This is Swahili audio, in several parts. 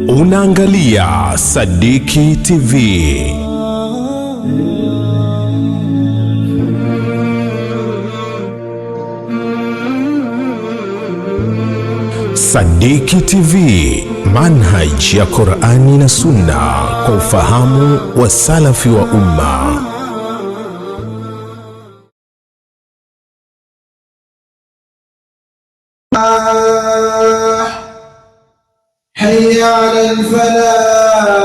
Unaangalia Sadiki TV. Sadiki TV, manhaj ya Qur'ani na Sunna kwa ufahamu wa salafi wa umma. حي على الفلاح.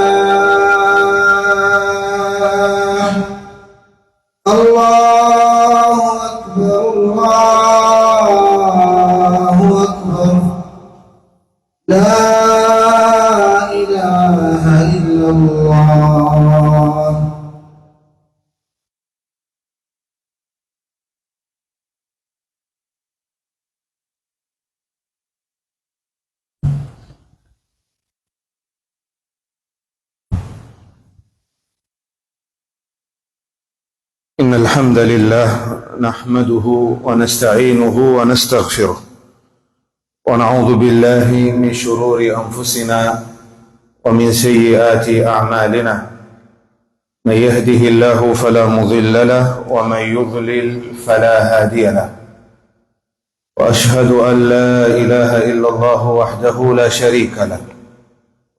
الله أكبر الله أكبر. لا إله إلا الله. إن الحمد لله نحمده ونستعينه ونستغفره ونعوذ بالله من شرور أنفسنا ومن سيئات أعمالنا. من يهده الله فلا مضل له ومن يضلل فلا هادي له. وأشهد أن لا إله إلا الله وحده لا شريك له،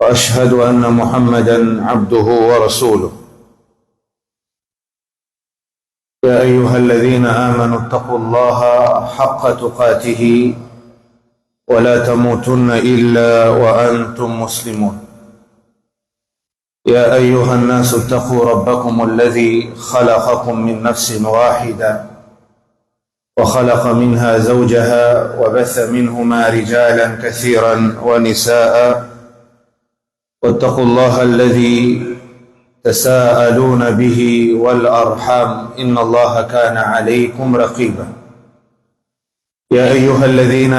وأشهد أن محمدا عبده ورسوله. يا أيها الذين آمنوا اتقوا الله حق تقاته ولا تموتن إلا وأنتم مسلمون. يا أيها الناس اتقوا ربكم الذي خلقكم من نفس واحدة وخلق منها زوجها وبث منهما رجالا كثيرا ونساء، واتقوا الله الذي تساءلون به والأرحام إن الله كان عليكم رقيبا. يا أيها الذين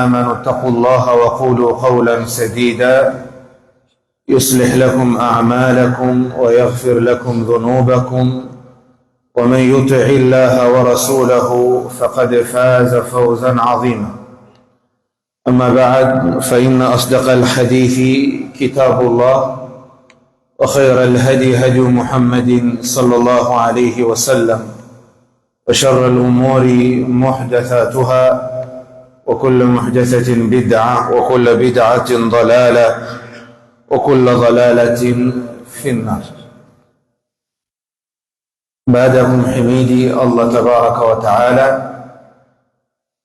آمنوا اتقوا الله وقولوا قولا سديدا يصلح لكم أعمالكم ويغفر لكم ذنوبكم، ومن يطع الله ورسوله فقد فاز فوزا عظيما. أما بعد، فإن أصدق الحديث كتاب الله، وخير الهدي هدي محمد صلى الله عليه وسلم، وشر الأمور محدثاتها، وكل محدثة بدعة، وكل بدعة ضلالة، وكل ضلالة في النار. بعدكم حميدي الله تبارك وتعالى،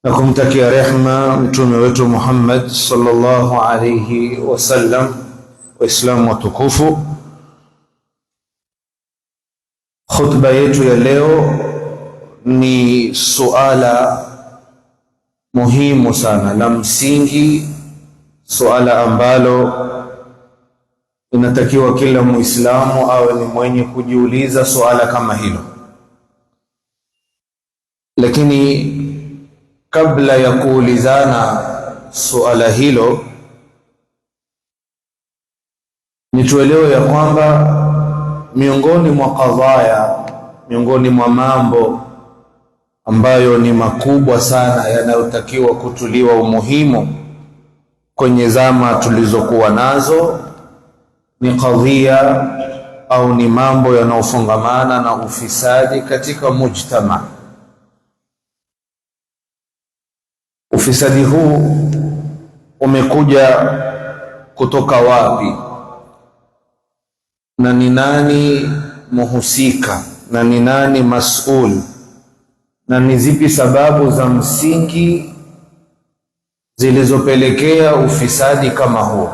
نكم تكي رحمة متومي محمد صلى الله عليه وسلم وإسلام وتكوفو. Khutba yetu ya leo ni suala muhimu sana la msingi, suala ambalo inatakiwa kila Muislamu awe ni mwenye kujiuliza suala kama hilo. Lakini kabla ya kuulizana suala hilo, nituelewe ya kwamba miongoni mwa kadhaya, miongoni mwa mambo ambayo ni makubwa sana yanayotakiwa kutuliwa umuhimu kwenye zama tulizokuwa nazo, ni kadhia au ni mambo yanayofungamana na ufisadi katika mujtama. Ufisadi huu umekuja kutoka wapi? Na ni nani muhusika, na ni nani mas'ul, na ni zipi sababu za msingi zilizopelekea ufisadi kama huo?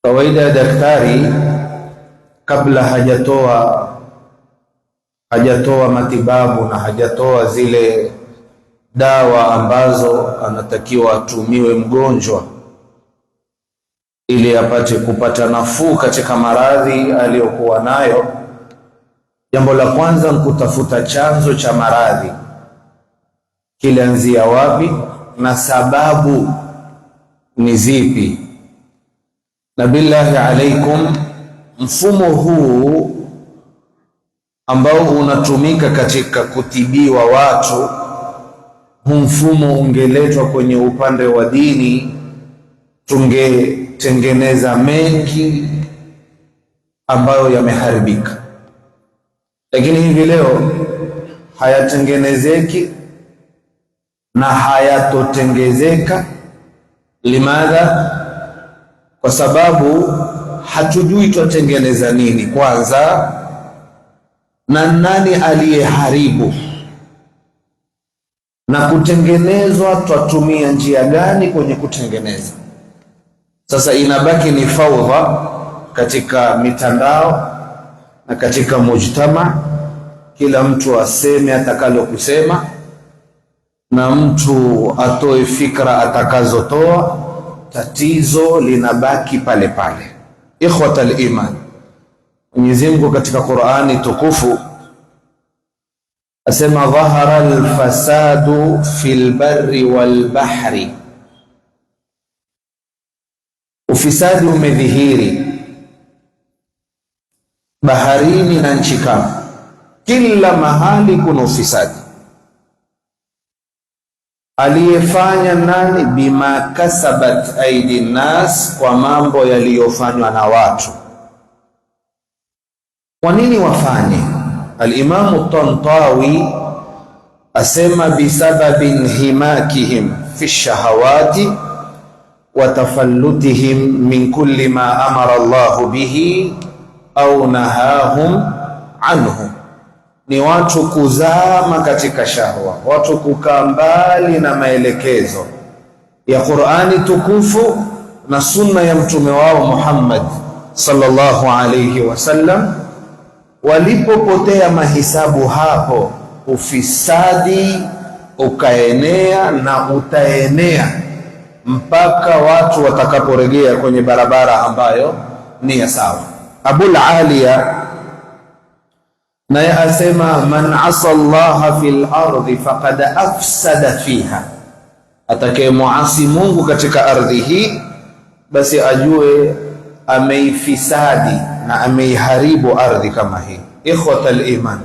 Kawaida ya daktari, kabla hajatoa matibabu na hajatoa zile dawa ambazo anatakiwa atumiwe mgonjwa ili apate kupata nafuu katika maradhi aliyokuwa nayo, jambo la kwanza ni kutafuta chanzo cha maradhi, kilianzia wapi na sababu ni zipi. Na billahi alaikum, mfumo huu ambao unatumika katika kutibiwa watu mfumo ungeletwa kwenye upande wa dini, tungetengeneza mengi ambayo yameharibika, lakini hivi leo hayatengenezeki na hayatotengezeka. Limadha? Kwa sababu hatujui tutengeneza nini kwanza, na nani aliyeharibu, na kutengenezwa twatumia njia gani kwenye kutengeneza. Sasa inabaki ni faudha katika mitandao na katika mujtama, kila mtu aseme atakalo kusema na mtu atoe fikra atakazotoa, tatizo linabaki pale pale. Ikhwatal iman, Mwenyezi Mungu katika Qur'ani tukufu asema dhahara alfasadu fil barri wal bahri, ufisadi umedhihiri baharini na nchi kavu, kila mahali kuna ufisadi. Aliyefanya nani? Bima kasabat aidi nas, kwa mambo yaliyofanywa na watu. Kwa nini wafanye? Al-Imamu Tantawi asema bisababi inhimakihim fi shahawati wa tafallutihim min kulli ma amara Allahu bihi au nahahum anhu, ni watu kuzama katika shahwa, watu kukaa mbali na maelekezo ya Qur'ani tukufu na sunna ya mtume wao Muhammad sallallahu alayhi wasallam. Walipopotea mahisabu, hapo ufisadi ukaenea na utaenea mpaka watu watakaporejea kwenye barabara ambayo ni ya sawa. Abul Aliya naye asema man asa Allah fil ardi faqad afsada fiha, atakaye muasi Mungu katika ardhi hii basi ajue ameifisadi na ameiharibu ardhi kama hii. Ikhwatal iman,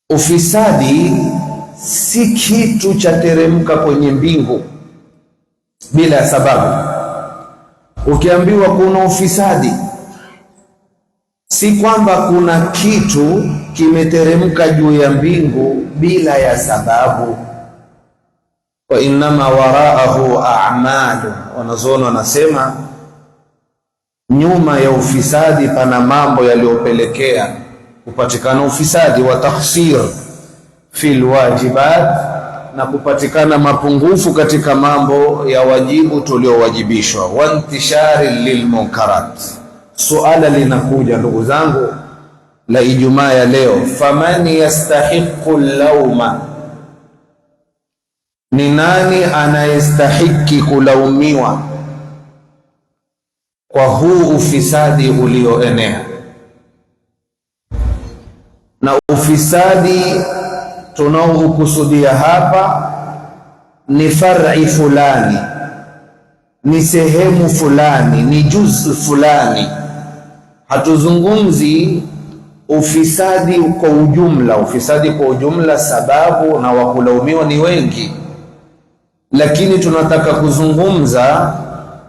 ufisadi si kitu cha teremka kwenye mbingu bila sababu. Ukiambiwa kuna ufisadi, si kwamba kuna kitu kimeteremka juu ya mbingu bila ya sababu. Wa innama waraahu a'malu, wanazuoni wanasema nyuma ya ufisadi pana mambo yaliyopelekea kupatikana ufisadi. Wa takhsir fil wajibat, na kupatikana mapungufu katika mambo ya wajibu tuliowajibishwa. Wa intishari lilmunkarat. Suala linakuja ndugu zangu la Ijumaa ya leo, faman yastahiqu lauma, ni nani anayestahiki kulaumiwa kwa huu ufisadi ulioenea? Na ufisadi tunaokusudia hapa ni far'i fulani, ni sehemu fulani, ni juzu fulani. Hatuzungumzi ufisadi kwa ujumla. Ufisadi kwa ujumla sababu na wakulaumiwa ni wengi, lakini tunataka kuzungumza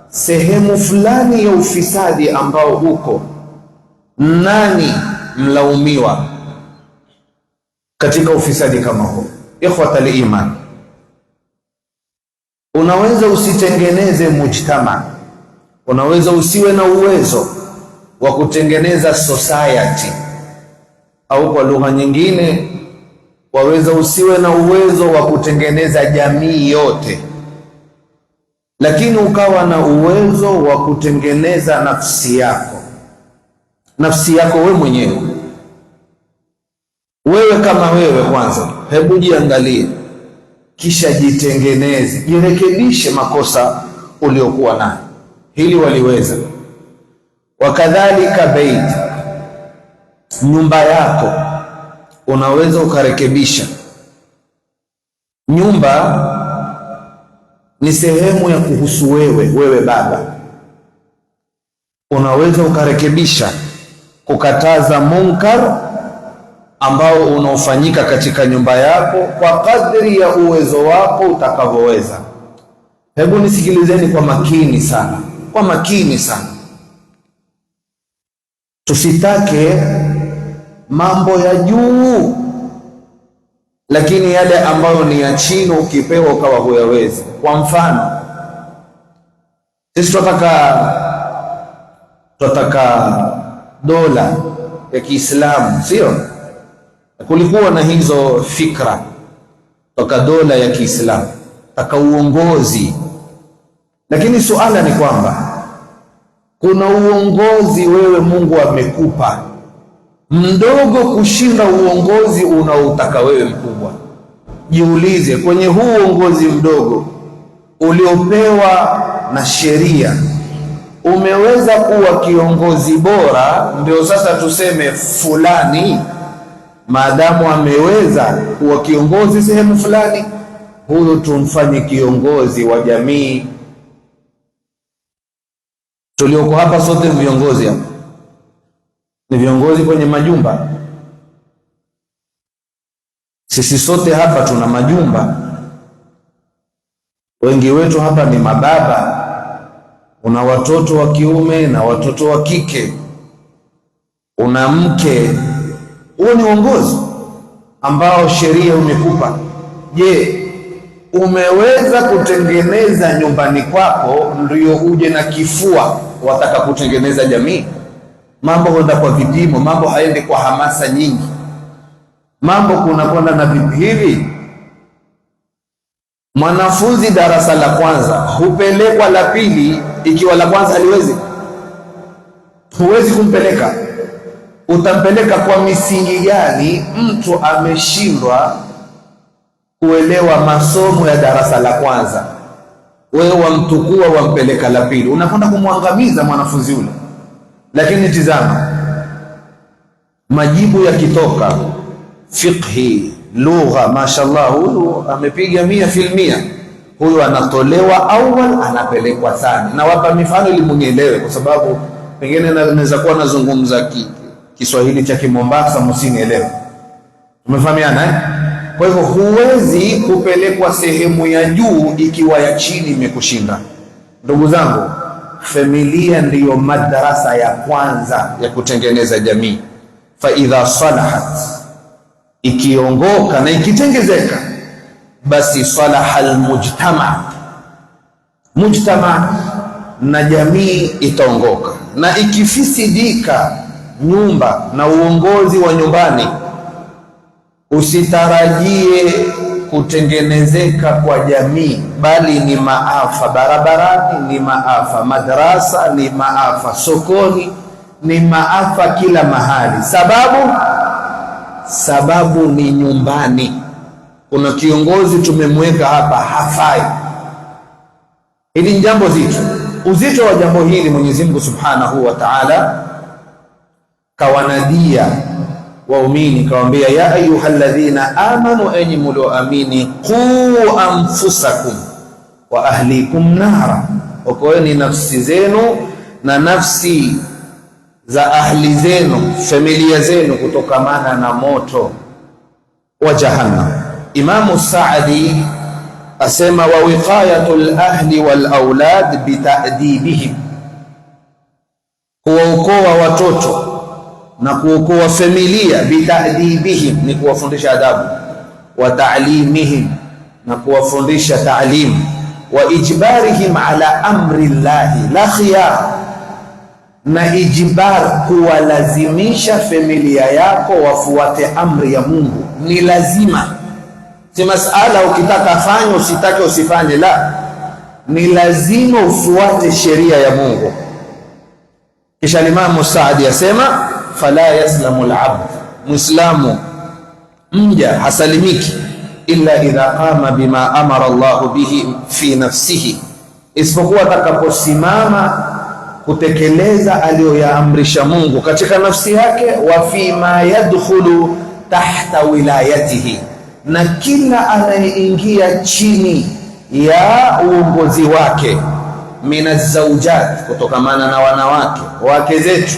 sehemu fulani ya ufisadi ambao uko, nani mlaumiwa katika ufisadi kama huu? Ikhwatal iman, unaweza usitengeneze mujtama, unaweza usiwe na uwezo wa kutengeneza society, au kwa lugha nyingine waweza usiwe na uwezo wa kutengeneza jamii yote, lakini ukawa na uwezo wa kutengeneza nafsi yako. Nafsi yako wewe mwenyewe. Wewe kama wewe kwanza, hebu jiangalie, kisha jitengeneze, jirekebishe makosa uliokuwa nayo. Hili waliweza. Wakadhalika bait, nyumba yako unaweza ukarekebisha. Nyumba ni sehemu ya kuhusu wewe baba, unaweza ukarekebisha, kukataza munkar ambao unaofanyika katika nyumba yako kwa kadri ya uwezo wako utakavyoweza. Hebu nisikilizeni kwa makini sana, kwa makini sana. Tusitake mambo ya juu, lakini yale ambayo ni ya chini ukipewa ukawa huyawezi. Kwa mfano, sisi tunataka dola ya Kiislamu, sio? Kulikuwa na hizo fikra, toka dola ya Kiislamu, taka uongozi. Lakini suala ni kwamba kuna uongozi wewe Mungu amekupa mdogo kushinda uongozi unaotaka wewe mkubwa. Jiulize, kwenye huu uongozi mdogo uliopewa na sheria, umeweza kuwa kiongozi bora? Ndio sasa tuseme fulani maadamu ameweza kuwa kiongozi sehemu fulani, huyo tumfanye kiongozi wa jamii. Tulioko hapa sote ni viongozi hapa, ni viongozi kwenye majumba. Sisi sote hapa tuna majumba, wengi wetu hapa ni mababa, una watoto wa kiume na watoto wa kike, una mke. Huo ni uongozi ambao sheria umekupa. Je, umeweza kutengeneza nyumbani kwako ndio uje na kifua wataka kutengeneza jamii? Mambo huenda kwa vipimo, mambo haendi kwa hamasa nyingi. Mambo kunakwenda na vipi hivi? Mwanafunzi darasa la kwanza hupelekwa la pili ikiwa la kwanza haliwezi? Huwezi kumpeleka. Utampeleka kwa misingi gani? Mtu ameshindwa kuelewa masomo ya darasa la kwanza, wewe wamtukua wampeleka la pili, unakwenda kumwangamiza mwanafunzi ule. Lakini tizama, majibu yakitoka fiqhi, lugha, mashallah, huyu amepiga 100%, huyu anatolewa awal, anapelekwa thani. Na wapa mifano ili munielewe, kwa sababu pengine naweza kuwa nazungumza Kiswahili cha Kimombasa msinielewe. Tumefahamiana eh? Kwa hivyo huwezi kupelekwa sehemu ya juu ikiwa ya chini imekushinda. Ndugu zangu, familia ndiyo madarasa ya kwanza ya kutengeneza jamii. Fa idha salahat, ikiongoka na ikitengezeka, basi salaha almujtama, mujtama na jamii itaongoka. Na ikifisidika nyumba na uongozi wa nyumbani, usitarajie kutengenezeka kwa jamii, bali ni maafa barabarani, ni maafa madrasa, ni maafa sokoni, ni maafa kila mahali. Sababu ni nyumbani. Kuna kiongozi tumemweka hapa hafai. Hili ni jambo zito. Uzito wa jambo hili Mwenyezi Mungu Subhanahu wa Ta'ala kawanadia waumini, kawaambia, ya ayyuhalladhina amanu, enyi mlioamini, qu anfusakum wa ahlikum nara, okoeni nafsi zenu na nafsi za ahli zenu, familia zenu, kutokamana na moto wa jahannam. Imamu Saadi asema, wa wiqayatul ahli wal aulad bitadibihim, kuwaokoa watoto na kuokoa familia, bitadibihim ni kuwafundisha adabu, wa ta'limihim na kuwafundisha ta'lim, wa ijbarihim ala amri llahi la khiyar, na ijbar kuwalazimisha familia yako wafuate amri ya Mungu, ni lazima. Si masala ukitaka fanya usitake usifanye, la, ni lazima ufuate sheria ya Mungu. Kisha Imam Saadi yasema, fala yaslamu al-abd, muislamu mja hasalimiki, illa idha qama bima amara Allahu bihi fi nafsihi, isipokuwa atakaposimama kutekeleza aliyoyaamrisha Mungu katika nafsi yake, wa fi ma yadkhulu tahta wilayatihi, na kila anayeingia chini ya uongozi wake, minazawjat, kutokamana na wanawake wake zetu,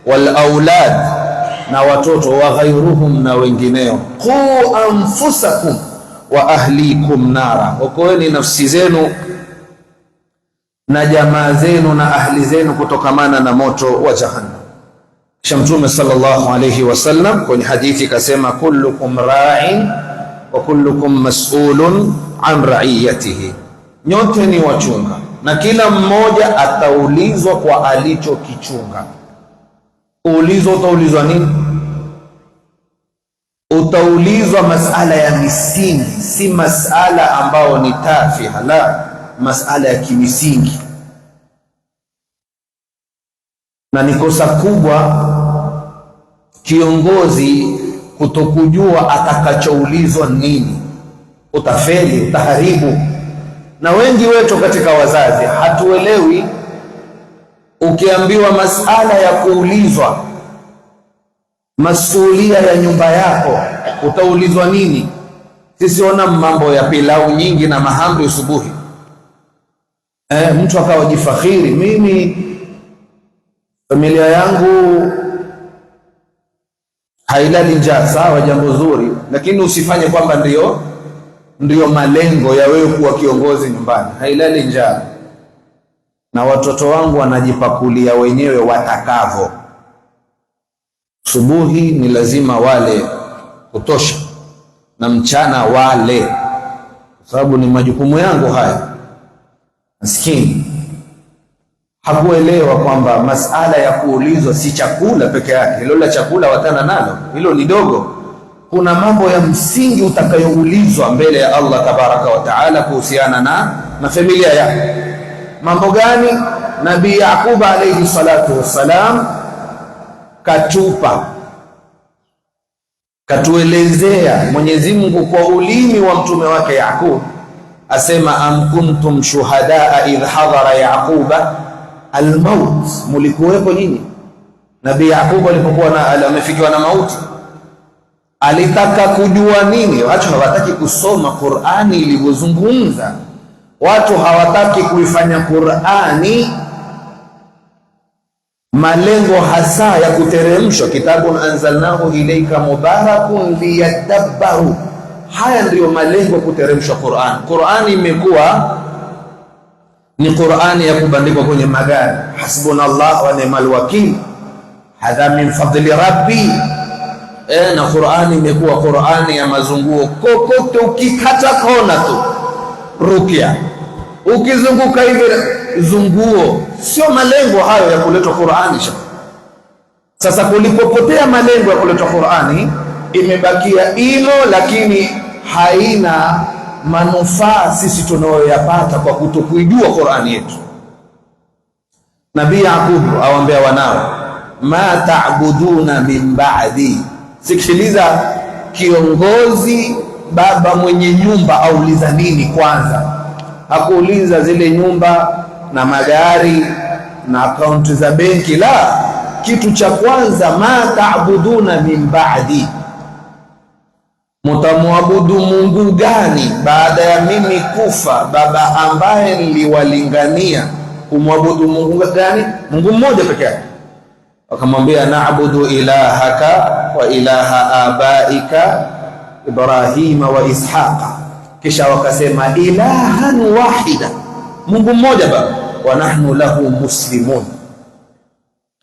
wal aulad na watoto, wa ghairuhum, na wengineo. Qu anfusakum wa ahlikum nara, okoeni nafsi zenu na jamaa zenu na ahli zenu kutokamana na moto wa jahannam. Kisha Mtume sallallahu alayhi wasallam kwenye hadithi kasema, kullukum ra'in wa kullukum mas'ulun an ra'iyatihi, nyote ni wachunga na kila mmoja ataulizwa kwa alichokichunga. Utaulizwa nini? Utaulizwa masala ya misingi, si masala ambao ni tafiha, la, masala ya kimisingi. Na ni kosa kubwa kiongozi kutokujua atakachoulizwa nini. Utafeli, utaharibu. Na wengi wetu katika wazazi hatuelewi. Ukiambiwa masala ya kuulizwa masulia ya nyumba yako, utaulizwa nini? Sisi ona mambo ya pilau nyingi na mahamri usubuhi. Mtu akawa jifakhiri, mimi familia yangu hailali njaa. Sawa, jambo zuri, lakini usifanye kwamba ndio malengo ya wewe kuwa kiongozi nyumbani. Hailali njaa na watoto wangu wanajipakulia wenyewe watakavyo. Subuhi ni lazima wale kutosha na mchana wale, kwa sababu ni majukumu yangu haya. Maskini hakuelewa kwamba masala ya kuulizwa si chakula peke yake. Hilo la chakula watana nalo, hilo ni dogo. Kuna mambo ya msingi utakayoulizwa mbele ya Allah tabaraka wa taala kuhusiana na familia yako. Mambo gani? Nabii Yaqub alayhi salatu wassalam katuelezea Mwenyezi Mungu kwa ulimi wa mtume wake Yaqub, asema, am kuntum shuhadaa idh hadhara Yaquba almaut, mulikuwepo nyinyi Nabii Yaqub alipokuwa amefikiwa na mauti? Alitaka kujua nini? Watu hawataki kusoma Qur'ani ilivyozungumza. Watu hawataki kuifanya Qur'ani malengo hasa ya kuteremshwa. Kitabun anzalnahu ilayka mubarakun liyadabbaru, haya ndiyo malengo kuteremshwa Qur'an. Qur'ani imekuwa ni Qur'ani ya kubandikwa kwenye magari, hasbunallah wa ni'mal wakil, hadha min fadli rabbi. Na Qur'ani imekuwa Qur'ani ya mazunguo. Kokote ukikata kona tu rukia, ukizunguka hivi zunguo. Sio malengo hayo ya kuletwa Qur'ani. Sasa kulipopotea malengo ya kuletwa Qur'ani, imebakia hilo, lakini haina manufaa sisi tunayoyapata kwa kutokuijua Qur'ani yetu. Nabii Yaqub awaambia wanao, ma ta'buduna min ba'di. Sikiliza, kiongozi, baba mwenye nyumba auliza nini kwanza? Hakuuliza zile nyumba na magari na akaunti za benki, la. Kitu cha kwanza, ma ta'buduna min ba'di, mutamwabudu Mungu gani baada ya mimi kufa? Baba ambaye niliwalingania kumwabudu Mungu gani? Mungu mmoja pekee yake. Wakamwambia, na'budu ilahaka wa ilaha abaika Ibrahima wa Ishaqa. Kisha wakasema ilahan wahida, Mungu mmoja baba, wa nahnu lahu muslimun.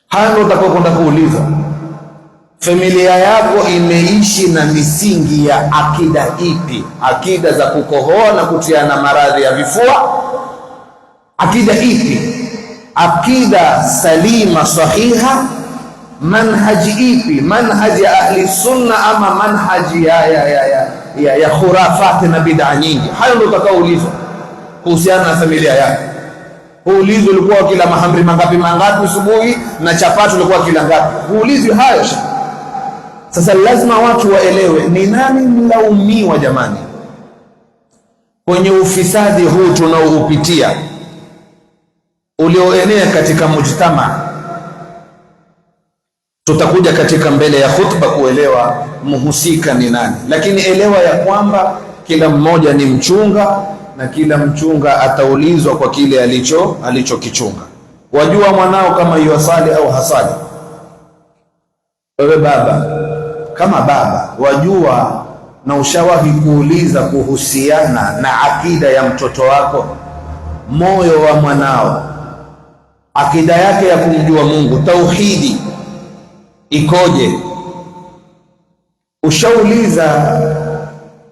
Hano utakokwenda kuuliza, familia yako imeishi na misingi ya akida ipi? Akida za kukohoa na kutiana maradhi ya vifua? Akida ipi? Akida salima sahiha? Manhaji ipi? Manhaji ya ahli sunna ama manhaji ya khurafati na bid'a nyingi? Hayo ndio utakaoulizwa kuhusiana na familia yako. Uulizwe ulikuwa kila mahamri mangapi asubuhi na chapati ulikuwa kila ngapi? Uulizwe hayo. Sasa lazima watu waelewe ni nani mlaumiwa jamani kwenye ufisadi huu tunaoupitia ulioenea katika mujtama. Tutakuja katika mbele ya khutba kuelewa muhusika ni nani, lakini elewa ya kwamba kila mmoja ni mchunga na kila mchunga ataulizwa kwa kile alichokichunga. Wajua mwanao kama yuasali au hasali? Wewe baba, kama baba wajua na ushawahi kuuliza kuhusiana na akida ya mtoto wako, moyo wa mwanao, akida yake ya kumjua Mungu, tauhidi ikoje? Ushauliza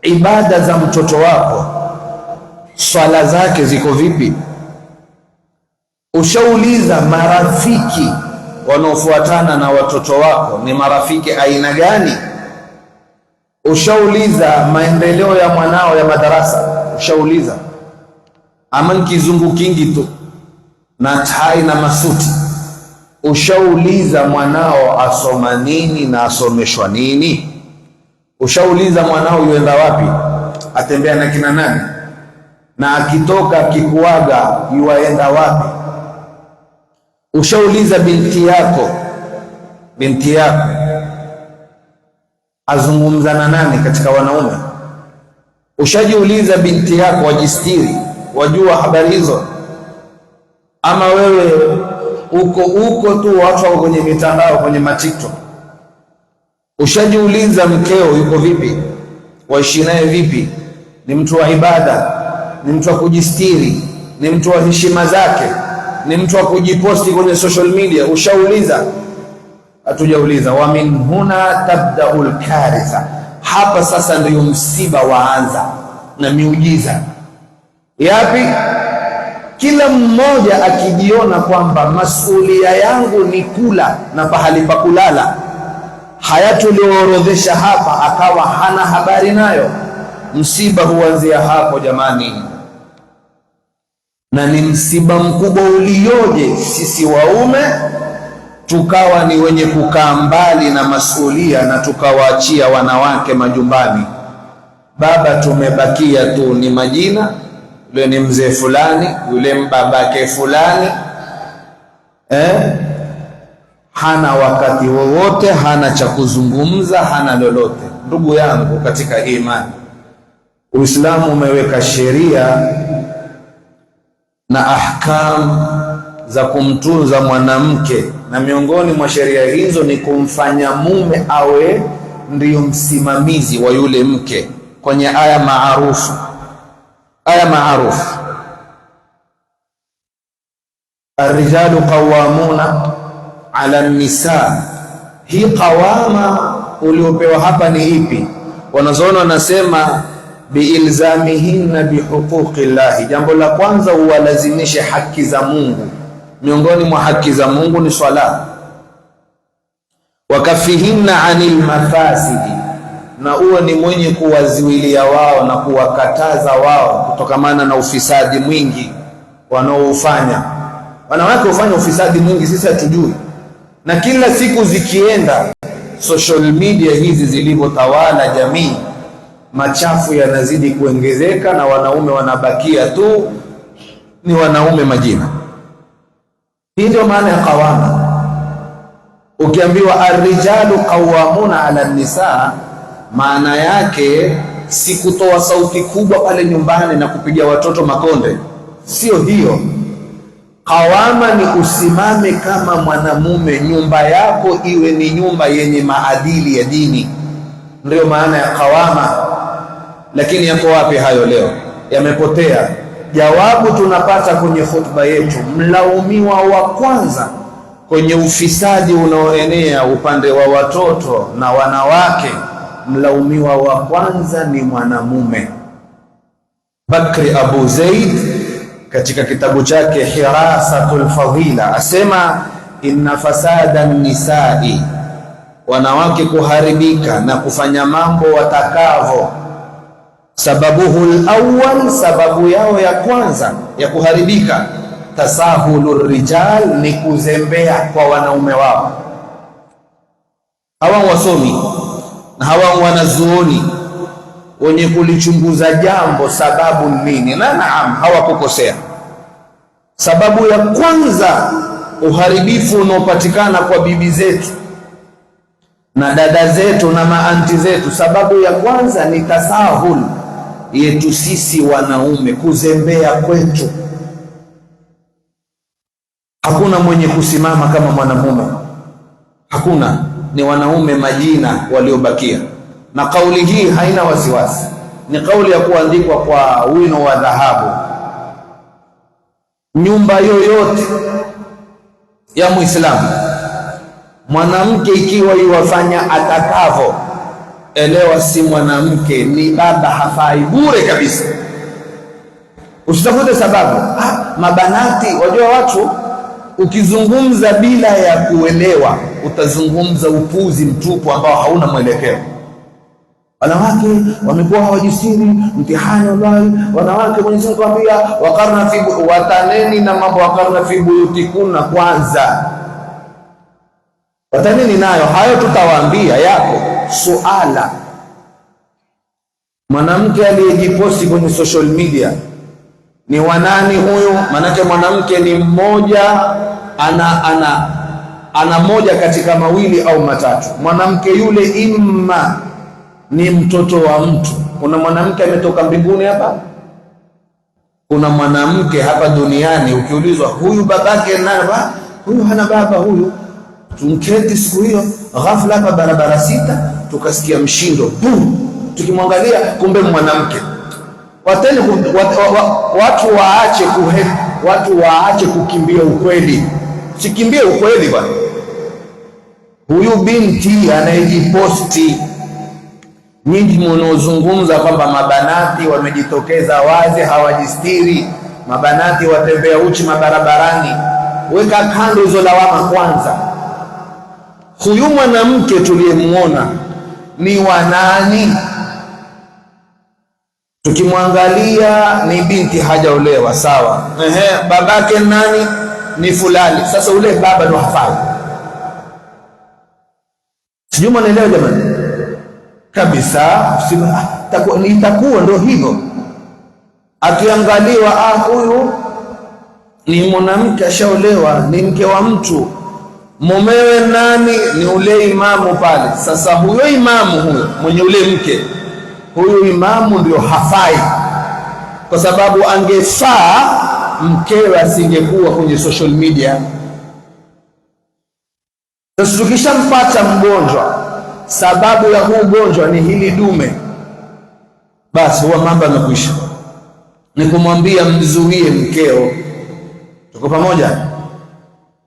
ibada za mtoto wako, swala zake ziko vipi? Ushauliza marafiki wanaofuatana na watoto wako ni marafiki aina gani? Ushauliza maendeleo ya mwanao ya madarasa? Ushauliza? Ama kizungu kingi tu na tai na masuti? Ushauliza mwanao asoma nini na asomeshwa nini? Ushauliza mwanao yuenda wapi, atembea na kina nani, na akitoka kikuaga yuaenda wapi? Ushauliza binti yako azungumza na nani katika wanaume? Ushajiuliza binti yako wajistiri, wajua habari hizo? Ama wewe uko tu watu wako kwenye mitandao, kwenye matiktok? Ushajiuliza mkeo yuko vipi, waishi naye vipi? Ni mtu wa ibada? Ni mtu wa kujistiri? Ni mtu wa heshima zake? Ni mtu wa kujiposti kwenye social media? Ushauliza? Hatujauliza. Wa min huna tabdaul karitha, hapa sasa ndio msiba waanza na miujiza. Yapi? Kila mmoja akijiona kwamba masulia yangu ni kula na pahali pa kulala, haya tuliyoorodhesha hapa akawa hana habari nayo, msiba huanzia hapo jamani. Na ni msiba mkubwa ulioje sisi waume tukawa ni wenye kukaa mbali na masulia na tukawaachia wanawake majumbani. Baba tumebakia tu ni majina, yule ni mzee fulani, yule mbabake fulani, hana wakati wowote, hana cha kuzungumza, hana lolote. Ndugu yangu katika imani, Uislamu umeweka sheria na ahkam za kumtunza mwanamke, na miongoni mwa sheria hizo ni kumfanya mume awe ndiyo msimamizi wa yule mke. Kwenye aya maarufu Ar-rijalu qawwamuna ala an-nisa. Hii qawama uliopewa hapa ni ipi? Wanazoona wanasema biilzamihinna bihuquqi llahi. Jambo la kwanza, uwalazimishe haki za Mungu. Miongoni mwa haki za Mungu ni swala. Wakafihinna anil mafasidi, na uwe ni mwenye kuwaziwilia wao na kuwakataza wao kutokamana na ufisadi mwingi wanaoufanya. Wanawake hufanya ufisadi mwingi, sisi hatujui, na kila siku zikienda social media hizi zilivyotawala jamii, machafu yanazidi kuongezeka na wanaume wanabakia tu ni wanaume majina. Hii ndio maana ya qawama. Ukiambiwa ar-rijalu qawwamuna ala an-nisa, maana yake si kutoa sauti kubwa pale nyumbani na kupiga watoto makonde, sio hiyo. Qawama ni usimame kama mwanamume, nyumba yako iwe ni nyumba yenye maadili ya dini, ndio maana ya qawama. Lakini yako wapi hayo leo? Yamepotea. Jawabu tunapata kwenye khutba yetu, mlaumiwa wa kwanza kwenye ufisadi unaoenea upande wa watoto na wanawake, mlaumiwa wa kwanza ni mwanamume. Bakri Abu Zaid katika kitabu chake Hirasatul Fadila asema, inna fasada nisai, wanawake kuharibika na kufanya mambo watakavo, sababuhu al-awwal, sababu yao ya kwanza ya kuharibika, tasahulu rijal, ni kuzembea kwa wanaume wao. Hawa wasomi na hawa wanazuoni wenye kulichunguza jambo sababu nini, na naam, hawakukosea. Sababu ya kwanza uharibifu unaopatikana kwa bibi zetu na dada zetu na maanti zetu, sababu ya kwanza ni tasahul yetu sisi wanaume, kuzembea kwetu. Hakuna mwenye kusimama kama mwanamume, hakuna. ni wanaume majina waliobakia. Na kauli hii haina wasiwasi, ni kauli ya kuandikwa kwa wino wa dhahabu. Nyumba yoyote ya Muislamu, mwanamke ikiwa iwafanya atakavyo, elewa si mwanamke, ni baba, hafai, bure kabisa. Usitafute sababu. Mabanati, wajua watu ukizungumza bila ya kuelewa utazungumza upuzi mtupu ambao hauna mwelekeo. Wanawake wamekuwa hawajisiri, mtihani wallahi. Wanawake Mwenyezi Mungu akwambia wakarna fi, wataneni na mambo wakarna fi buyutikuna kwanza. Wataneni nayo, hayo tutawaambia yako. Suala, mwanamke aliyejiposti kwenye social media ni wanani huyu? Manake mwanamke ni mmoja, ana moja katika mawili au matatu. Mwanamke yule imma ni mtoto wa mtu. Kuna mwanamke ametoka mbinguni hapa, kuna mwanamke hapa duniani ukiulizwa huyu babake nani, huyu hana baba huyu. Tumketi siku hiyo ghafla hapa barabara 6 tukasikia mshindo boom, tukimwangalia kumbe mwanamke. Watu waache kukimbia ukweli. Sikimbie ukweli bwana. Huyu binti anayejiposti, nyinyi mnaozungumza kwamba mabanati wamejitokeza wazi hawajistiri, mabanati watembea uchi mabarabarani, weka kando hizo lawama kwanza. Huyu mwanamke tuliyemuona ni wanani? Tukimwangalia ni binti hajaolewa, sawa. Babake nani? Ni fulani. Sasa ule baba ndo hafai. Sijui mwanaelewa jamani kabisa. Itakuwa ndo hivyo. Akiangaliwa huyu ni mwanamke ashaolewa, ni mke wa mtu, mumewe nani? Ni ule imamu pale. Sasa huyo imamu huyo mwenye ule mke, huyu imamu ndio hafai, kwa sababu angefaa mkewe asingekuwa kwenye social media. Sasa tukishampata mgonjwa, sababu ya huu ugonjwa ni hili dume, basi huwa mambo yamekwisha. Ni kumwambia mzuie mkeo. Tuko pamoja?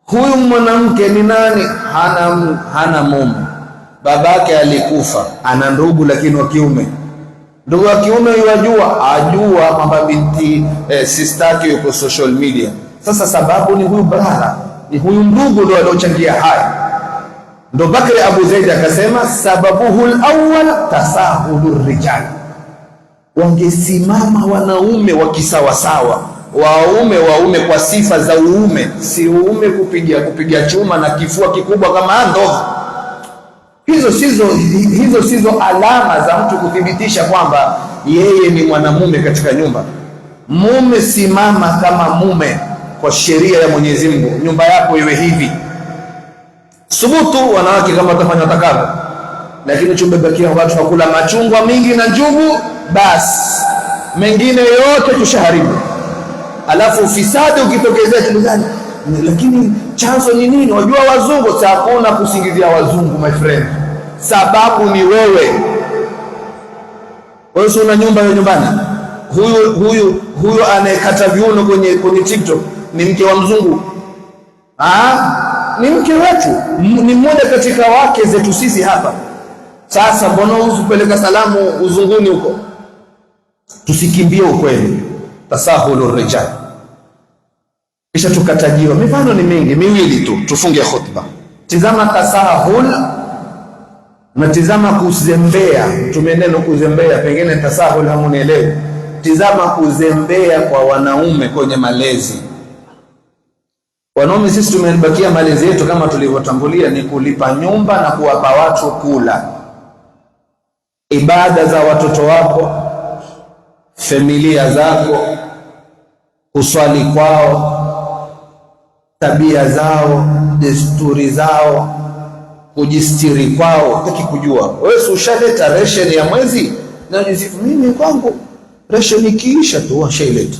Huyu mwanamke ni nani? Hana mume, babake alikufa, ana ndugu lakini wa kiume. Ndugu wa kiume ajua kwamba binti sistaki yuko social media. Sasa sababu ni huyu brother, ni huyu ndugu ndio aliochangia haya. Ndo Bakri Abu Zaid akasema sababuhul awwal tasahulur rijal. Wangesimama wanaume wakisawasawa, waume kwa sifa za uume, si uume kupiga chuma na kifua kikubwa kama ndovu. Hizo sizo alama za mtu kuthibitisha kwamba yeye ni mwanamume katika nyumba. Mume, simama kama mume kwa sheria ya Mwenyezi Mungu, nyumba yako iwe hivi. Subutu wanawake kama watafanya watakavyo, lakini chumbebakia watu wakula machungwa mingi na njugu, basi mengine yote tushaharibu. Alafu ufisadi ukitokezea tulizani, lakini chanzo ni nini? Wajua wazungu. Hakuna kusingizia wazungu my friend, sababu ni wewe. Wewe una nyumba ya nyumbani. Huyu anayekata viuno kwenye TikTok ni mke wa mzungu. Ni mke wetu, ni mmoja katika wake zetu sisi hapa. Sasa mbona usipeleka salamu uzunguni huko? Tusikimbie ukweli. Tasahulur rijal. Kisha tukatajiwa mifano ni mingi, miwili tu tufunge khutba. Tizama tasahul na tizama kuzembea. Tumeneno kuzembea, pengine tasahul hamunielewi. Tizama kuzembea kwa wanaume kwenye malezi. Wanaume sisi tumebakia malezi yetu kama tulivyotambulia ni kulipa nyumba na kuwapa watu kula. Ibada za watoto wako, familia zako, kuswali kwao, tabia zao, desturi zao, kujistiri kwao, hutaki kujua. Wewe ushaleta ration ya mwezi na jisifu, mimi kwangu ration ikiisha tu washaileta.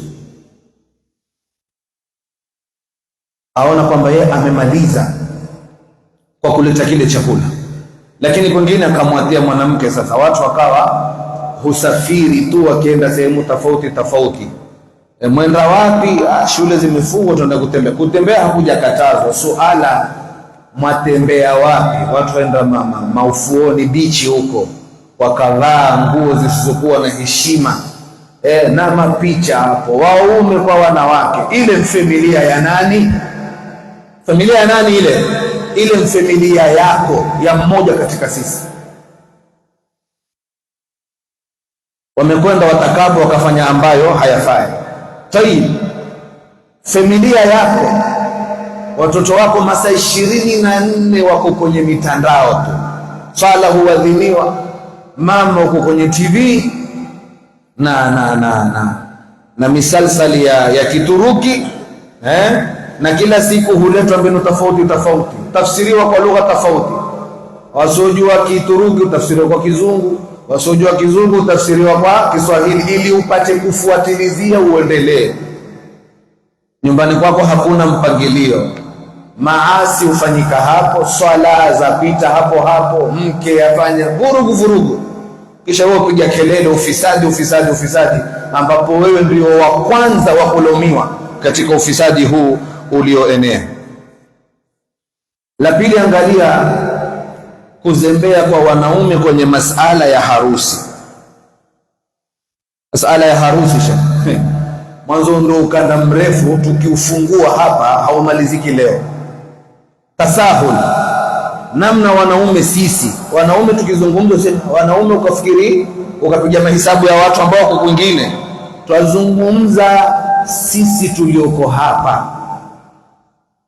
Aona kwamba yeye amemaliza kwa kuleta kile chakula. Lakini kwingine akamwatia mwanamke. Sasa watu wakawa husafiri tu wakienda sehemu tofauti tofauti. Mwenda wapi? Shule zimefungwa, tunaenda kutembea. Kutembea hakujakatazwa, suala mwatembea wapi? Watu waenda maufuoni, bichi huko, wakavaa nguo zisizokuwa na heshima na mapicha hapo, waume kwa wanawake. Ile familia ya nani? Familia ya nani ile? Ile familia yako, ya mmoja katika sisi. Wamekwenda watakapo wakafanya ambayo hayafai. Tayib, familia yako, watoto wako masaa 24 wako kwenye mitandao tu, swala huadhiniwa, mama uko kwenye TV na misalsali ya Kituruki na kila siku huletwa mbinu tofauti tofauti, tafsiriwa kwa lugha tofauti. Wasiojua Kituruki utafsiriwa kwa Kizungu, wasiojua Kizungu utafsiriwa kwa Kiswahili, ili upate kufuatilizia uendelee. Nyumbani kwako hakuna mpangilio, maasi hufanyika hapo, swala zapita hapo hapo, mke afanya vurugu, kisha wewe piga kelele ufisadi, ambapo wewe ndio wa kwanza wa kulaumiwa katika ufisadi huu ulioenea. La pili, angalia kuzembea kwa wanaume kwenye masala ya harusi. Masala ya harusi mwanzo ndio ukanda mrefu, tukiufungua hapa haumaliziki leo. Tasahul, namna wanaume sisi, wanaume tukizungumza wanaume ukafikiri ukapiga mahesabu ya watu ambao wako kwingine. Twazungumza sisi tulioko hapa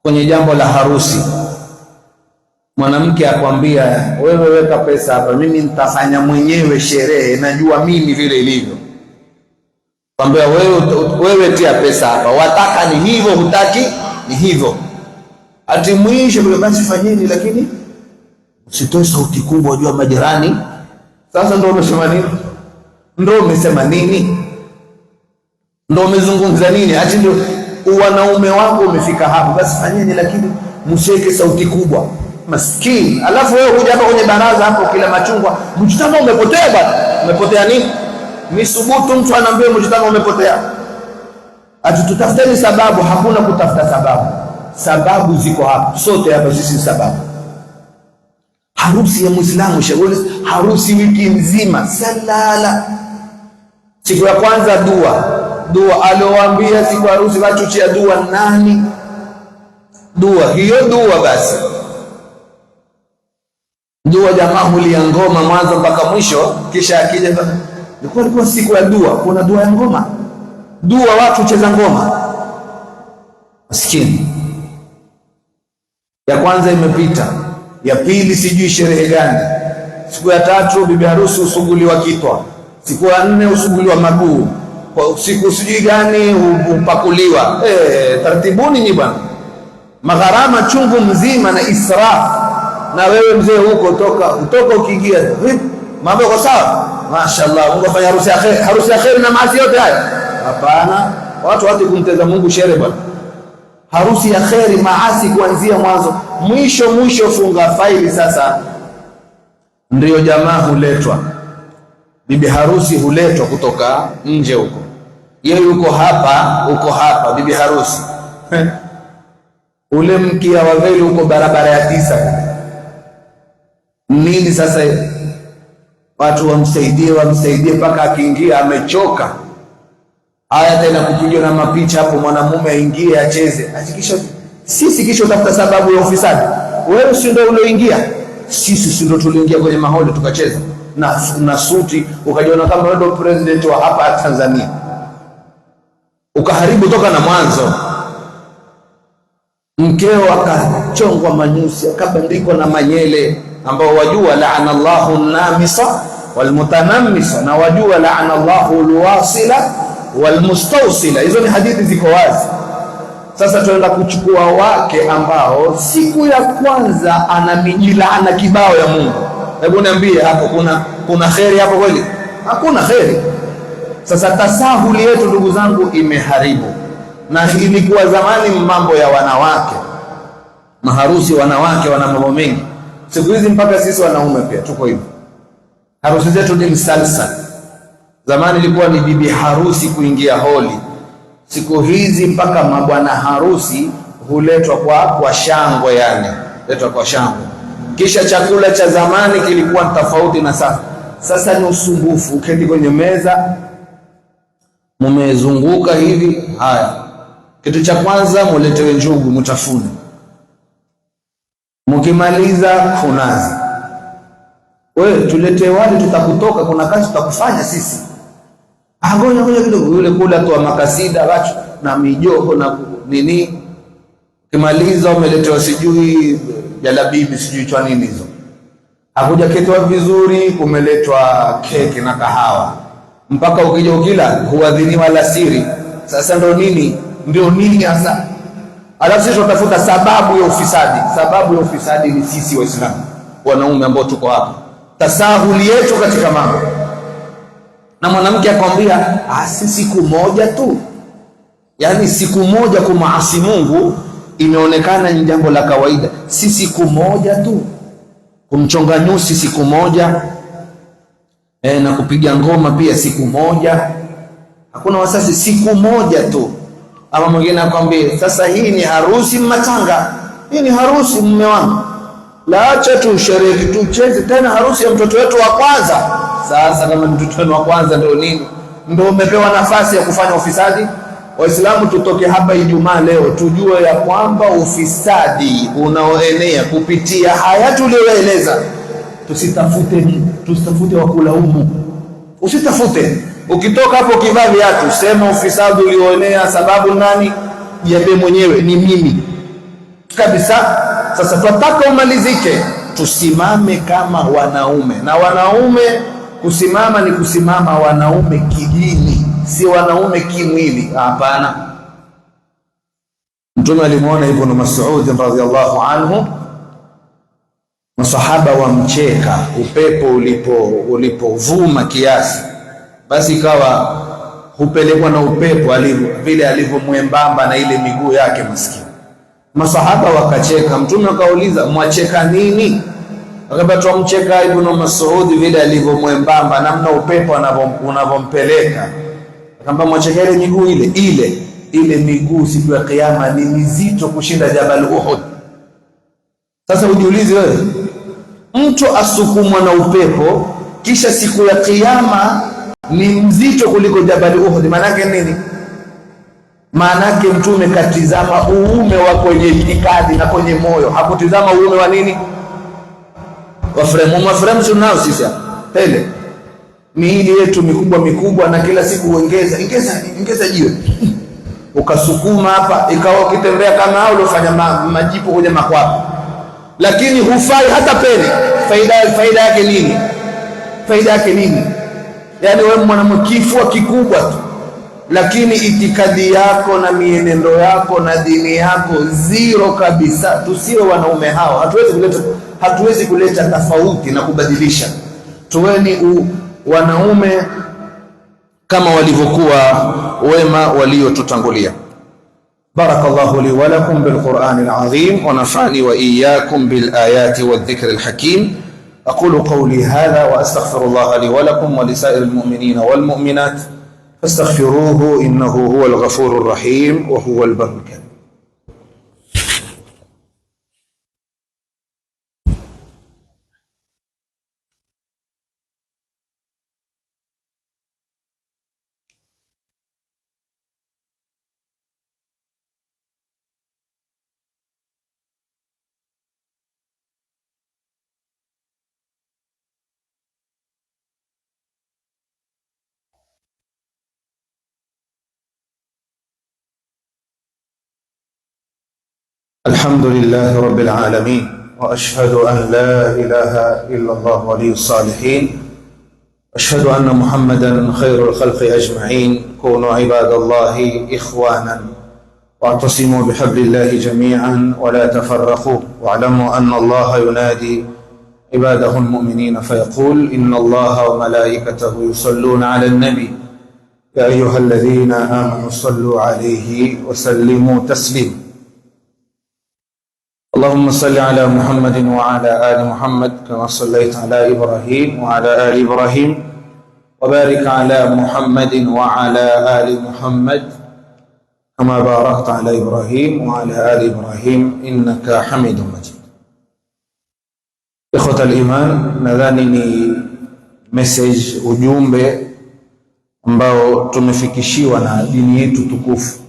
kwenye jambo la harusi. Mwanamke akwambia, wewe weka pesa hapa, mimi nitafanya mwenyewe sherehe, najua mimi vile ilivyo. Kwambia wewe tia pesa hapa, wataka ni hivyo, hutaki ni hivyo. Ati mwisho basi fanyeni, lakini usitoe sauti kubwa, wajua majirani. Sasa ndio umesema nini? Ndio umesema nini? Ndio umezungumza nini? Ati ndio wanaume wako umefika hapo, basi fanyeni, lakini msiweke sauti kubwa. Maskini. Alafu wewe kuja hapa kwenye baraza hapo kila machungwa, mjitama umepotea bwana. Umepotea nini? Misubutu mtu anaambia mjitama umepotea. Ati tutafuteni sababu, hakuna kutafuta sababu. Sababu ziko hapa. Sote hapa sisi sababu. Harusi ya Muislamu shughuli, harusi wiki nzima salala. Siku ya kwanza dua aliowaambia siku ya harusi watu chia dua nani? Dua basi. Dua jamaa hulia ngoma mwanzo mpaka mwisho, kisha akija ilikuwa siku ya dua, kuna dua ya ngoma. Dua watu cheza ngoma. Maskini. Ya kwanza imepita, ya pili sijui sherehe gani. Siku ya tatu bibi harusi usuguliwa kitwa. Siku ya 4 usuguliwa maguu. Siku sijui gani upakuliwa. Tartibuni ni bwana. Magharama chungu mzima na israfu. Na wewe mzee huko utoka ukiingia mambo yako sawa, mashaallah, Mungu afanya harusi ya khair na maasi yote haya. Hapana, watu kumteza Mungu shere bwana. Harusi ya khair, maasi kuanzia mwanzo mwisho, funga faili. Sasa ndio jamaa huletwa, bibi harusi huletwa kutoka nje huko, yeye yuko hapa bibi harusi ule mkia wa veli huko barabara ya 9 nini. Sasa watu wamsaidie mpaka akiingia amechoka. Haya tena kupigwa na mapicha hapo, mwanamume aingie acheze. Hakikisha sisi kisha utafuta sababu ya ufisadi. Wewe si ndio ulioingia? Sisi si ndio tuliingia kwenye maholi tukacheza na suti, ukajiona kama wewe ndio president wa hapa Tanzania. Ukaharibu toka na mwanzo. Mkeo akachongwa manyusi, akabandikwa na manyele, ambao wajua laana Allahu an-namisa walmutanamisa, na wajua laana Allahu al-wasila walmustawsila. Hizo ni hadithi ziko wazi. Sasa tunaenda kuchukua wake ambao siku ya kwanza ana mijilaana kibao ya Mungu. Hebu niambie hapo kuna kheri hapo kweli? Hakuna kheri. Sasa tasahuli yetu ndugu zangu imeharibu. Na ilikuwa zamani mambo ya wanawake, maharusi wanawake wana mambo mengi. Siku hizi mpaka sisi wanaume pia tuko hivyo. Harusi zetu ni msalsal. Zamani ilikuwa ni bibi harusi kuingia holi. Siku hizi mpaka mabwana harusi huletwa kwa shangwe, yani letwa kwa shangwe. Kisha chakula cha zamani kilikuwa tofauti na sasa. Sasa ni usumbufu, uketi kwenye meza mumezunguka hivi. Haya, kitu cha kwanza muletewe njugu mutafune, mkimaliza kunazi. Wewe tulete wali, tutakutoka, kuna kazi tutakufanya sisi. Ngoja kidogo, yule kula tu makasida wacho na mijoho na nini. Kimaliza umeletewa sijui jalabibi sijui chwa nini hizo. Hakuja ketwa vizuri, kumeletwa keki na kahawa. Mpaka ukija ukila huadhiniwa alasiri. Sasa ndio nini hasa? Alafu sisi tutafuta sababu ya ufisadi. Sababu ya ufisadi ni sisi Waislamu wanaume ambao tuko hapa. Tasahuli yetu katika mambo. Na mwanamke akwambia si siku moja tu. Yaani siku moja kumaasi Mungu imeonekana ni jambo la kawaida. Si siku moja tu. Kumchonga nyusi siku moja, na kupiga ngoma pia siku moja. Hakuna wasasi, siku moja tu. Ama mwingine akwambia sasa hii ni harusi matanga. Hii ni harusi mume wangu. La, acha tu sherehe tucheze tena harusi ya mtoto wetu wa kwanza. Sasa kama mtoto wetu wa kwanza ndio nini? Ndio umepewa nafasi ya kufanya ufisadi? Waislamu tutoke hapa Ijumaa leo tujue ya kwamba ufisadi unaoenea kupitia haya tulioeleza. Tusitafute wa kulaumu. Usitafute. Ukitoka hapo kivaa viatu, sema ufisadi ulioenea sababu nani? Jiambie mwenyewe ni mimi. Kabisa. Sasa tunataka umalizike. Tusimame kama wanaume. Na wanaume kusimama ni kusimama wanaume kidini, si wanaume kimwili. Hapana. Mtume alimuona Ibn Mas'ud radhiyallahu anhu, masahaba wamcheka, upepo ulipovuma kiasi, basi ikawa hupelekwa na upepo vile alivyomwembamba na ile miguu yake maskini. Masahaba wakacheka. Mtume akauliza, mwacheka nini? Akaba tumcheka Ibn Mas'ud vile alivyomwembamba, namna upepo unavompeleka. Akamba mwacheka ile miguu ile miguu siku ya kiyama ni mizito kushinda Jabal Uhud. Sasa ujiulize wewe, mtu asukumwa na upepo kisha siku ya kiyama ni mzito kuliko Jabal Uhud. Maana nini? Maanake Mtume katizama uume wa kwenye itikadi na kwenye moyo, hakutizama uume wa nini? Wafremu tunao sisi tele. Miili yetu mikubwa na kila siku ongeza jiwe. Ukasukuma hapa ikawa ukitembea kama hao uliofanya majipu kwenye makwapa. Lakini hufai hata pele. Faida yake nini? Faida yake nini? Yaani wewe mwanamkifua kikubwa tu, lakini itikadi yako na mienendo yako na dini yako zero kabisa. Tusiwe wanaume hao. Hatuwezi kuleta tofauti na kubadilisha. Tuweni wanaume kama walivyokuwa wema waliotutangulia. Barakallahu li wa lakum bil Qur'anil azim wa nafa'ani wa iyyakum bil ayati wadh dhikril hakim. aqulu qawli hadha wa astaghfirullah li wa lakum wa lisa'iril mu'minina wal mu'minat fastaghfiruhu innahu huwal ghafurur rahim wa huwal barrul karim. الحمد لله رب العالمين وأشهد أن لا إله إلا الله ولي الصالحين أشهد أن محمدا خير الخلق أجمعين كونوا عباد الله إخوانا واعتصموا بحبل الله جميعا ولا تفرقوا واعلموا أن الله ينادي عباده المؤمنين فيقول إن الله وملائكته يصلون على النبي يا أيها الذين آمنوا صلوا عليه وسلموا تسليما. اللهم صل على محمد وعلى آل محمد كما صليت على إبراهيم وعلى آل إبراهيم وبارك على محمد وعلى آل محمد كما باركت على إبراهيم وعلى آل إبراهيم إنك حميد مجيد. إخوة الإيمان, nadhani ni message, ujumbe ambao tumefikishiwa na dini yetu tukufu.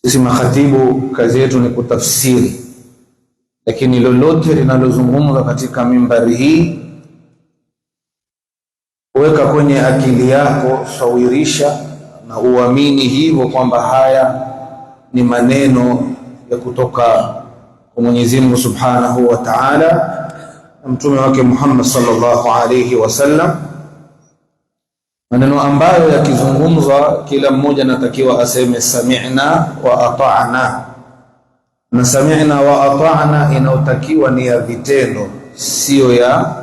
Sisi makhatibu kazi yetu ni kutafsiri, lakini lolote linalozungumzwa katika mimbari hii weka kwenye akili yako, sawirisha na uamini hivyo kwamba haya ni maneno ya kutoka kwa Mwenyezi Mungu Subhanahu wa Ta'ala na mtume wake Muhammad sallallahu alayhi wasallam, maneno ambayo yakizungumzwa kila mmoja anatakiwa aseme sami'na wa ata'na. Na sami'na wa ata'na inayotakiwa ni ya vitendo, sio ya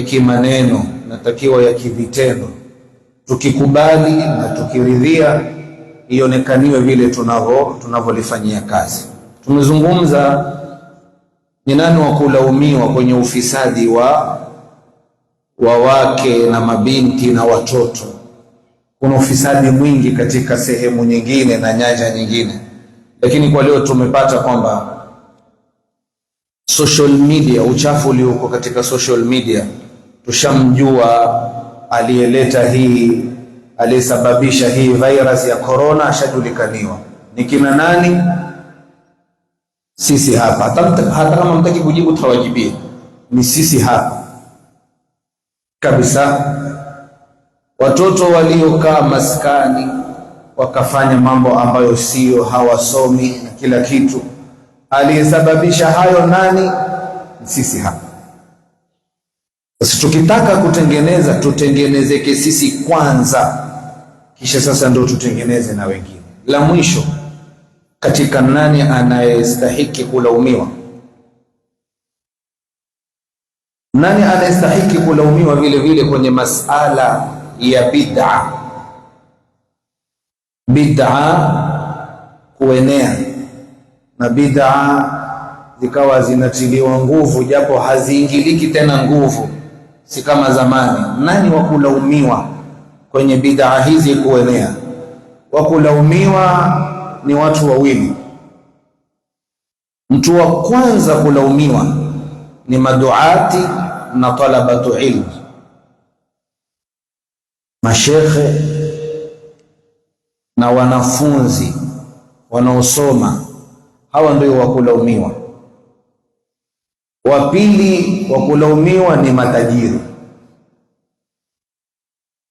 kimaneno, inatakiwa ya kivitendo. Tukikubali na tukiridhia ionekaniwe vile tunavyolifanyia kazi. Tumezungumza ni nani wa kulaumiwa kwenye ufisadi wa wake na mabinti na watoto. Kuna ufisadi mwingi katika sehemu nyingine na nyanja nyingine, lakini kwa leo tumepata kwamba social media, uchafu ulioko katika social media, tushamjua aliyeleta hii, aliyesababisha hii virus ya corona, ashajulikaniwa ni kina nani. Sisi hapa, hata kama mtaki kujibu tawajibia, ni sisi hapa kabisa. Watoto waliokaa maskani wakafanya mambo ambayo sio, hawasomi na kila kitu, aliyesababisha hayo nani? Sisi hapa. Sasa tukitaka kutengeneza, tutengenezeke sisi kwanza, kisha sasa ndio tutengeneze na wengine. La mwisho katika nani anayestahiki kulaumiwa, nani anayestahiki kulaumiwa vile vile kwenye masala ya bid'a. Bid'a kuenea na bid'a zikawa zinatiliwa nguvu, japo haziingiliki tena nguvu, si kama zamani. Nani wa kulaumiwa kwenye bid'a hizi kuenea? Wa kulaumiwa ni watu wawili. Mtu wa kwanza kulaumiwa ni maduati na talabatu ilmu, mashekhe na wanafunzi wanaosoma, hawa ndio wa kulaumiwa. Wa pili wa kulaumiwa ni matajiri,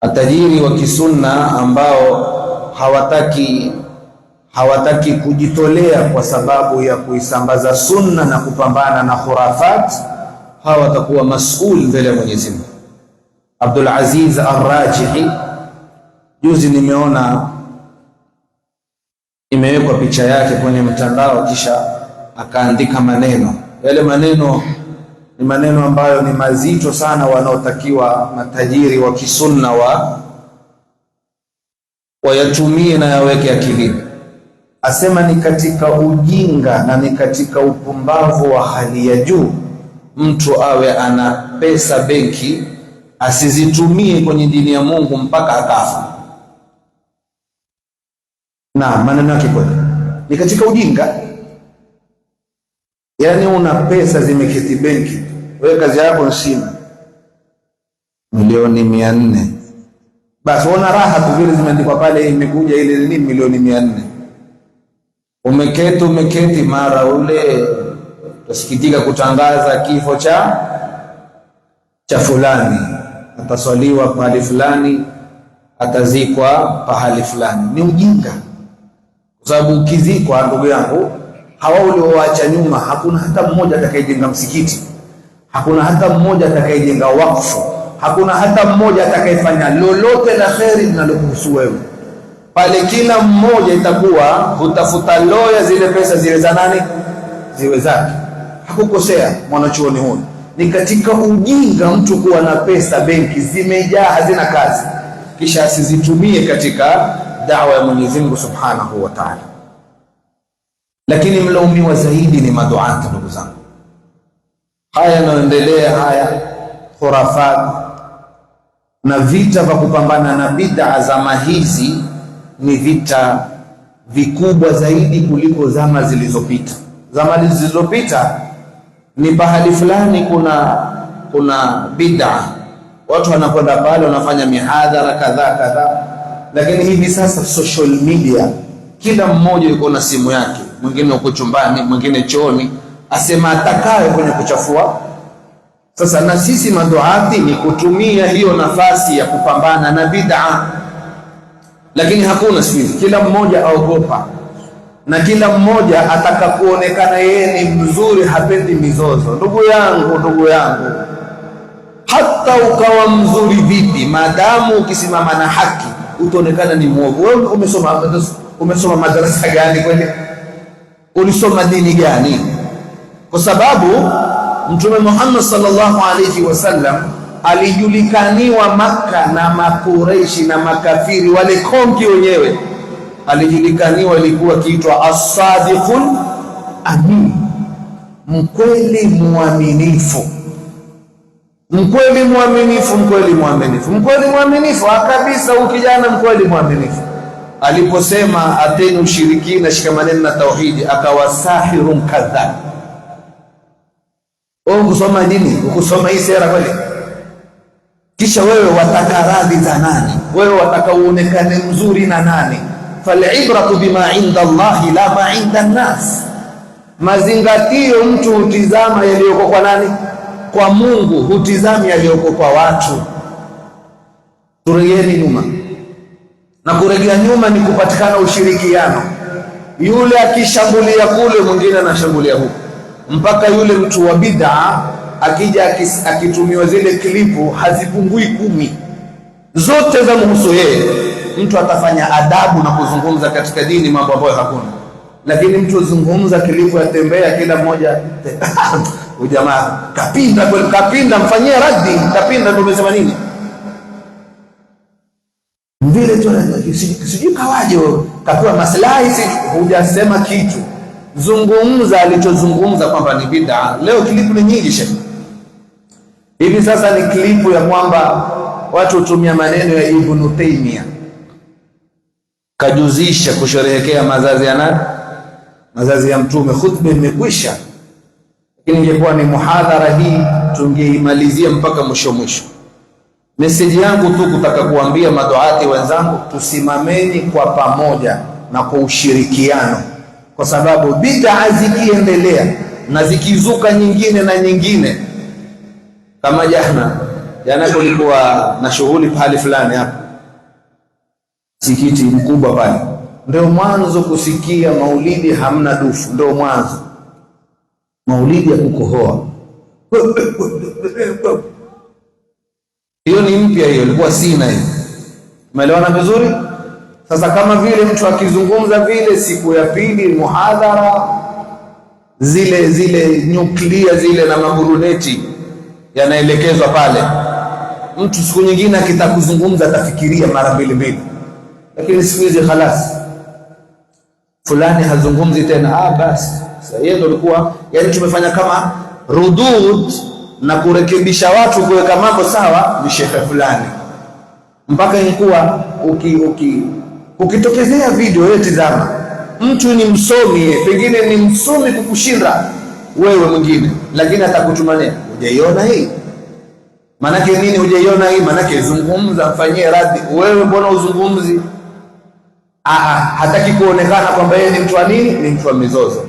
matajiri wa kisunna ambao hawataki kujitolea kwa sababu ya kuisambaza sunna na kupambana na khurafat. Hawa watakuwa mas'ul mbele ya Mwenyezi Mungu. Abdul Aziz Ar-Rajihi, juzi nimeona imewekwa picha yake kwenye mtandao, kisha akaandika maneno. Yale maneno ni maneno ambayo ni mazito sana, wanaotakiwa matajiri wa kisunna wayatumie na yaweke akilini. Asema ni katika ujinga na ni katika upumbavu wa hali ya juu mtu awe ana pesa benki asizitumie kwenye dini ya Mungu mpaka akafa. Na maneno yake kweli ni katika ujinga. Yani una pesa zimeketi benki, wewe kazi yako nsimu milioni 400, basi una raha tu vile zimeandikwa pale, imekuja ile nini milioni 400. Umeketi mara ule utasikitika kutangaza kifo cha fulani, ataswaliwa pahali fulani, atazikwa pahali fulani. Ni ujinga, kwa sababu ukizikwa, ndugu yangu, hawa ulioacha nyuma, hakuna hata mmoja atakayejenga msikiti, hakuna hata mmoja atakayejenga wakfu, hakuna hata mmoja atakayefanya lolote la kheri linalokuhusu wewe. Pale kila mmoja itakuwa hutafuta loya zile pesa zile za nani? Ziwe zake. Hakukosea mwanachuoni huyu. Ni katika ujinga mtu kuwa na pesa benki zimejaa hazina kazi, kisha asizitumie katika da'wa ya Mwenyezi Mungu Subhanahu wa Ta'ala. lakini mlaumiwa zaidi ni maduati. Ndugu zangu, haya yanayoendelea haya khurafat na vita vya kupambana na bid'a zama hizi ni vita vikubwa zaidi kuliko zama zilizopita. Zama zilizopita ni pahali fulani kuna bid'a, watu wanakwenda pale wanafanya mihadhara kadhaa, lakini hivi sasa social media, kila mmoja yuko na simu yake, mwingine uko chumbani, mwingine chooni, asema atakaye kwenye kuchafua. Sasa na sisi maduati ni kutumia hiyo nafasi ya kupambana na bid'a, lakini hakuna siku, kila mmoja aogopa na kila mmoja ataka kuonekana yeye ni mzuri, hapendi mizozo. Ndugu yangu, hata ukawa mzuri vipi, maadamu ukisimama na haki utaonekana ni mwovu. Wewe umesoma madrasa gani kweli? Ulisoma dini gani? Kwa sababu Mtume Muhammad sallallahu alayhi wasallam alijulikaniwa Makka na Makureishi na makafiri wale konki wenyewe, alijulikaniwa, ilikuwa kiitwa as-sadiqul amin, mkweli muaminifu. Mkweli muaminifu kabisa, ukijana mkweli muaminifu. Aliposema ateni ushirikina, shikamaneni na tauhidi, akawa sahirun kadhab. Kusoma dini, ukusoma hii sera kweli? Kisha wewe wataka radhi za nani? Wewe wataka uonekane mzuri na nani? Falibratu bima inda Allahi la ma inda nnas. Mazingatio mtu hutizama yaliyoko kwa nani? Kwa Mungu, hutizami yaliyoko kwa watu. Turegeeni nyuma, na kuregea nyuma ni kupatikana ushirikiano. Yule akishambulia kule, mwingine anashambulia huku, mpaka yule mtu wa bid'a akija akitumiwa zile klipu hazipungui 10 zote za mhusu yeye. Mtu atafanya adabu na kuzungumza katika dini mambo ambayo hakuna, lakini mtu zungumza klipu yatembea, kila mmoja ujamaa kapinda, mfanyie raddi, kapinda. Ndio umesema nini vile tu, sijui kawaje kapewa maslahi, hujasema kitu. Zungumza alichozungumza kwamba ni bid'a. Leo klipu ni nyingi shekhi. Hivi sasa ni klipu ya kwamba watu hutumia maneno ya Ibn Taymiyyah, kajuzisha kusherehekea mazazi ya nani? Mazazi ya Mtume. Khutba imekwisha, lakini ingekuwa ni muhadhara hii tungeimalizia mpaka mwisho. Meseji yangu tu kutaka kuambia maduati wenzangu, tusimameni kwa pamoja na kwa ushirikiano, kwa sababu bid'a zikiendelea na zikizuka nyingine na nyingine, kama jana kulikuwa na shughuli pale fulani hapa msikiti mkubwa pale, ndio mwanzo kusikia maulidi hamna dufu, ndio mwanzo maulidi ya kukohoa. Hiyo ni mpya, hiyo ilikuwa sina hiyo. Umeelewana vizuri? Sasa kama vile mtu akizungumza vile, siku ya pili muhadhara, zile nyuklia zile na maguruneti yanaelekezwa pale. Mtu siku nyingine akitaka kuzungumza atafikiria mara mbili, lakini siku hizi khalas, fulani hazungumzi tena, basi sasa yeye ndio alikuwa, yani tumefanya kama rudud na kurekebisha watu, kuweka mambo sawa, ni shekhe fulani, mpaka ilikuwa ukitokezea video wewe tizama, mtu ni msomi, pengine ni msomi kukushinda wewe mwingine, lakini atakutumania, hujaiona hii? Manake nini hujaiona hii? Manake zungumza, mfanyie radhi. Wewe mbona uzungumzi? Hataki kuonekana kwamba yeye ni mtu wa nini, ni mtu wa mizozo.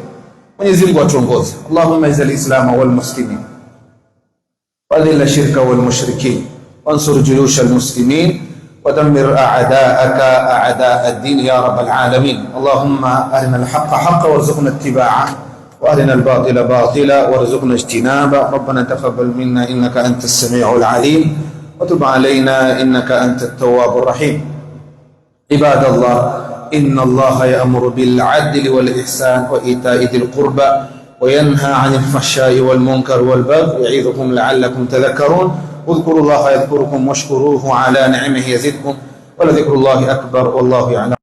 Mwenyezi Mungu atuongoze. Allahumma izil islam wal muslimin wa dhil shirka wal mushrikin wansur juyush al muslimin ودمر أعداءك أعداء الدين يا رب العالمين. اللهم أرنا الحق حقا وارزقنا اتباعه، وأرنا الباطل باطلا وارزقنا اجتنابه. ربنا تقبل منا إنك أنت السميع العليم، وتب علينا إنك أنت التواب الرحيم. عباد الله، إن الله يأمر بالعدل والإحسان وإيتاء ذي القربى وينهى عن الفحشاء والمنكر والبغي يعظكم لعلكم تذكرون. اذكروا الله يذكركم واشكروه على نعمه يزدكم ولذكر الله أكبر والله يعلم